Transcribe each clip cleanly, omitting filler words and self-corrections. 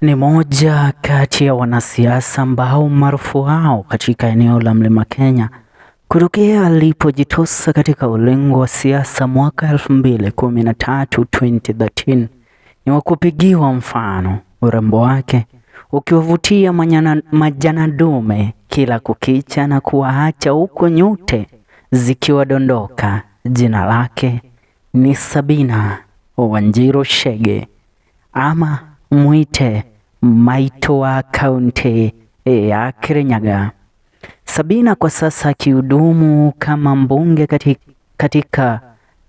Ni moja kati ya wanasiasa ambao maarufu wao katika eneo la Mlima Kenya kutokea alipojitosa katika ulingo wa siasa mwaka 2013 ni wa kupigiwa mfano, urembo wake ukiwavutia majanadume kila kukicha na kuwaacha huko nyute zikiwadondoka. Jina lake ni Sabina Chege, ama mwite Maito wa kaunti ya Kirinyaga. Sabina kwa sasa akihudumu kama mbunge katika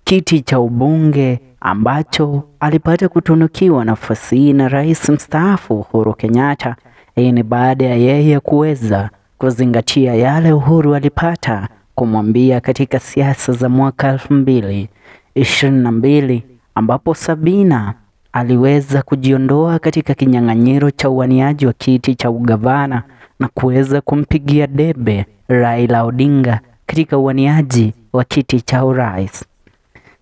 kiti cha ubunge ambacho alipata kutunukiwa nafasi hii na Rais mstaafu Uhuru Kenyatta. Hii ni baada ya yeye kuweza kuzingatia yale Uhuru alipata kumwambia katika siasa za mwaka 2022 ambapo Sabina aliweza kujiondoa katika kinyang'anyiro cha uaniaji wa kiti cha ugavana na kuweza kumpigia debe Raila Odinga katika uaniaji wa kiti cha urais.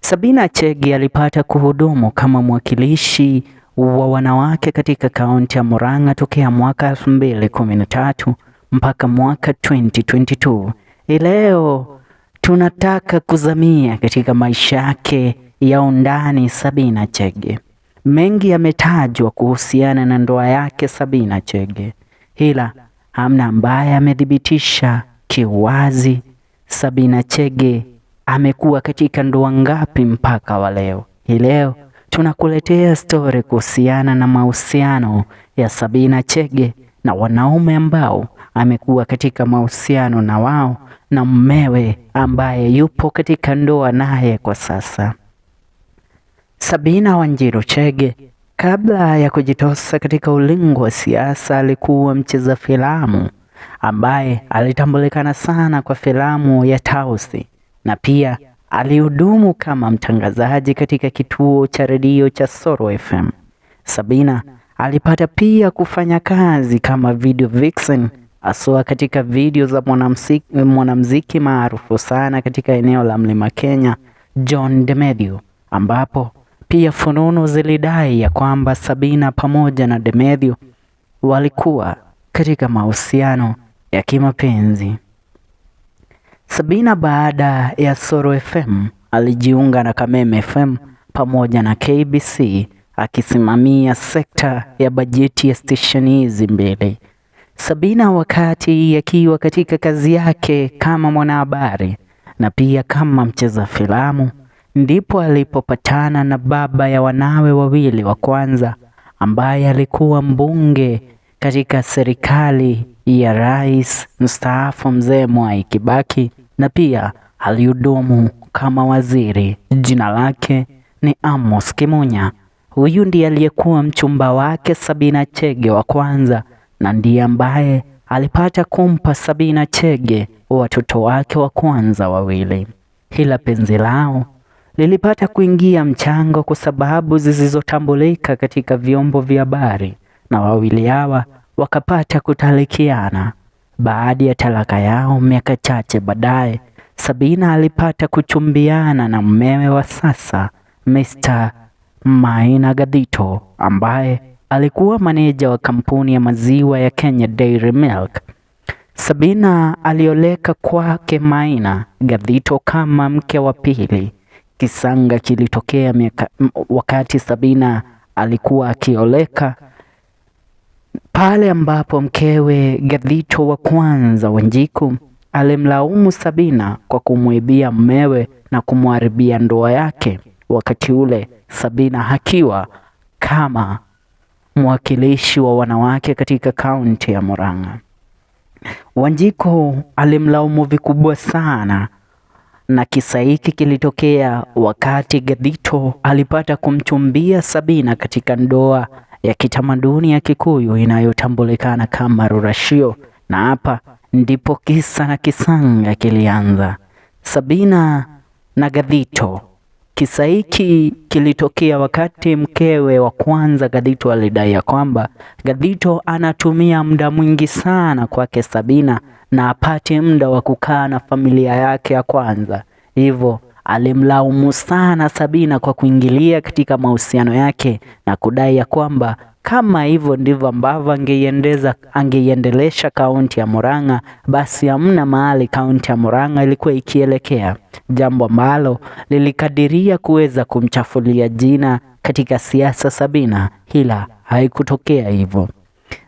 Sabina Chege alipata kuhudumu kama mwakilishi wa wanawake katika kaunti ya Murang'a tokea mwaka 2013 mpaka mwaka 2022. Leo tunataka kuzamia katika maisha yake ya undani Sabina Chege. Mengi yametajwa kuhusiana na ndoa yake Sabina Chege, ila hamna ambaye amethibitisha kiwazi Sabina Chege amekuwa katika ndoa ngapi mpaka wa leo. Leo tunakuletea story kuhusiana na mahusiano ya Sabina Chege na wanaume ambao amekuwa katika mahusiano na wao na mmewe ambaye yupo katika ndoa naye kwa sasa. Sabina Chege kabla ya kujitosa katika ulingo wa siasa alikuwa mcheza filamu ambaye alitambulikana sana kwa filamu ya Tausi, na pia alihudumu kama mtangazaji katika kituo cha redio cha Soro FM. Sabina alipata pia kufanya kazi kama video vixen, aswa katika video za mwanamuziki maarufu sana katika eneo la Mlima Kenya John Demethew, ambapo pia fununu zilidai ya kwamba Sabina pamoja na Demethew walikuwa katika mahusiano ya kimapenzi. Sabina baada ya Soro FM alijiunga na Kameme FM pamoja na KBC akisimamia sekta ya bajeti ya stesheni hizi mbili. Sabina wakati akiwa katika kazi yake kama mwanahabari na pia kama mcheza filamu ndipo alipopatana na baba ya wanawe wawili wa kwanza ambaye alikuwa mbunge katika serikali ya Rais mstaafu Mzee Mwai Kibaki na pia alihudumu kama waziri. Jina lake ni MT.KENYA. Huyu ndiye aliyekuwa mchumba wake Sabina Chege wa kwanza na ndiye ambaye alipata kumpa Sabina Chege watoto wake wa kwanza wawili. Ila penzi lao lilipata kuingia mchango kwa sababu zisizotambulika katika vyombo vya habari, na wawili hawa wakapata kutalikiana. Baada ya talaka yao miaka chache baadaye, Sabina alipata kuchumbiana na mmewe wa sasa Mr. Maina Gadhito ambaye alikuwa maneja wa kampuni ya maziwa ya Kenya Dairy Milk. Sabina alioleka kwake Maina Gadhito kama mke wa pili. Kisanga kilitokea wakati Sabina alikuwa akioleka, pale ambapo mkewe Gadhito wa kwanza Wanjiku alimlaumu Sabina kwa kumwibia mmewe na kumharibia ndoa yake, wakati ule Sabina akiwa kama mwakilishi wa wanawake katika kaunti ya Murang'a. Wanjiku alimlaumu vikubwa sana, na kisa hiki kilitokea wakati Gadhito alipata kumchumbia Sabina katika ndoa ya kitamaduni ya Kikuyu inayotambulikana kama rurashio, na hapa ndipo kisa na kisanga kilianza. Sabina na Gadhito. Kisa hiki kilitokea wakati mkewe wa kwanza Gadhito alidai ya kwamba Gadhito anatumia muda mwingi sana kwake Sabina na apate muda wa kukaa na familia yake ya kwanza. Hivyo alimlaumu sana Sabina kwa kuingilia katika mahusiano yake na kudai ya kwamba Kama hivyo ndivyo ambavyo angeiendelesha kaunti ya Murang'a, basi hamna mahali kaunti ya Murang'a ilikuwa ikielekea, jambo ambalo lilikadiria kuweza kumchafulia jina katika siasa Sabina, ila haikutokea hivyo.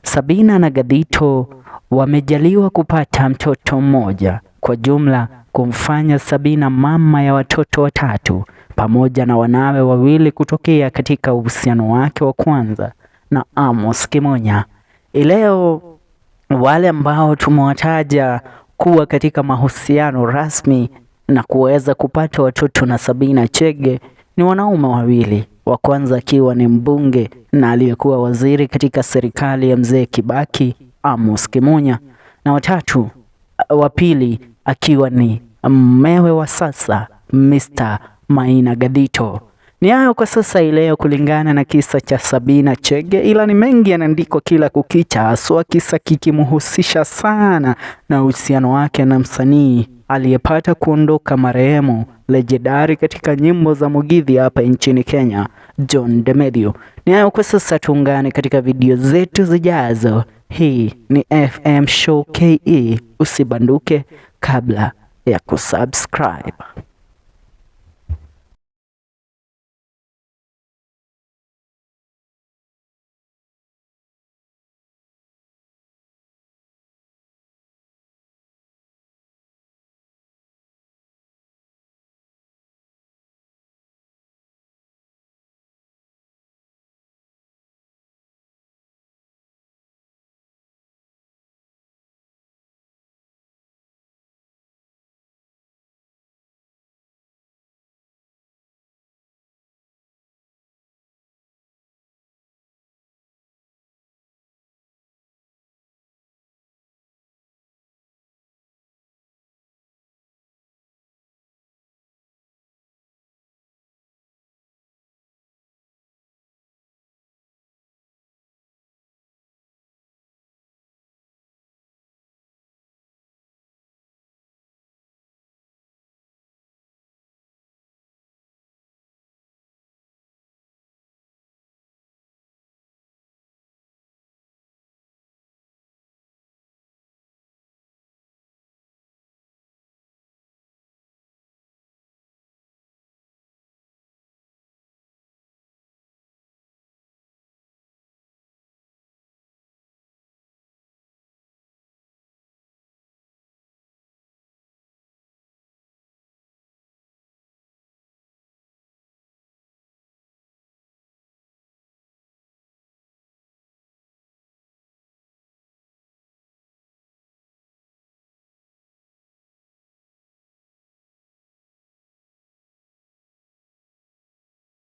Sabina na Gadito wamejaliwa kupata mtoto mmoja, kwa jumla kumfanya Sabina mama ya watoto watatu, pamoja na wanawe wawili kutokea katika uhusiano wake wa kwanza na MT.KENYA. Leo wale ambao tumewataja kuwa katika mahusiano rasmi na kuweza kupata watoto na Sabina Chege ni wanaume wawili, wa kwanza akiwa ni mbunge na aliyekuwa waziri katika serikali ya mzee Kibaki, MT.KENYA, na watatu wa pili akiwa ni mmewe wa sasa Mr. Maina Gadito. Ni hayo kwa sasa leo kulingana na kisa cha Sabina Chege, ila ni mengi yanaandikwa kila kukicha, haswa kisa kikimhusisha sana na uhusiano wake na msanii aliyepata kuondoka marehemu legendari katika nyimbo za Mugithi hapa nchini Kenya, John Demedio. Ni hayo kwa sasa, tuungane katika video zetu zijazo. Hii ni FM Show KE, usibanduke kabla ya kusubscribe.